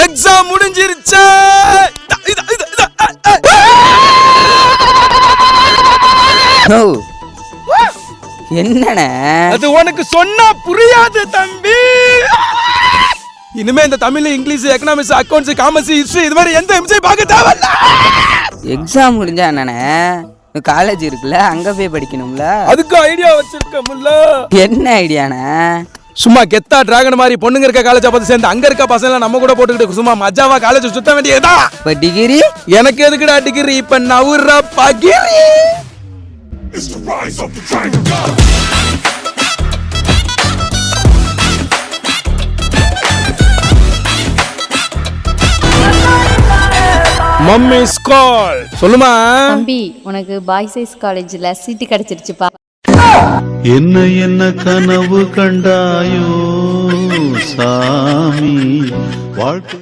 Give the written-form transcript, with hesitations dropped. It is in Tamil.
எக்ஸாம் முடிஞ்சிருச்சு. என்னண்ணே அது உனக்கு சொன்னா புரியாது தம்பி. இனிமே இந்த Tamil, English, economics, accounts, commerce, history இது மாதிரி எந்த எம்சையும் பார்க்க தேவையில்ல. எக்ஸாம் முடிஞ்சா என்னண்ணே காலேஜ் இருக்குல்ல, அங்க போய் படிக்கணும்ல. அதுக்கு ஐடியா வச்சிருக்கோம்ல. என்ன ஐடியாண்ணே? சும்மா கெத்தா டிராகன் மாதிரி பொண்ணுங்க இருக்க காலேஜ் பார்த்து சேர்ந்து அங்க இருக்க பசங்க நம்ம கூட போட்டுக்கிட்டு சும்மா மஜாவா காலேஜ் சுத்த வேண்டியதா. இப்ப டிகிரி எனக்கு எதுக்குடா டிகிரி? இப்ப நவுற பகிரி. மம்மிஸ் கால். சொல்லுமா தம்பி, உனக்கு பாய் சைஸ் காலேஜ்ல சீட்டு கிடைச்சிருச்சுப்பா. என்ன என்ன கனவு கண்டாயோ சாமி வாழ்க்கை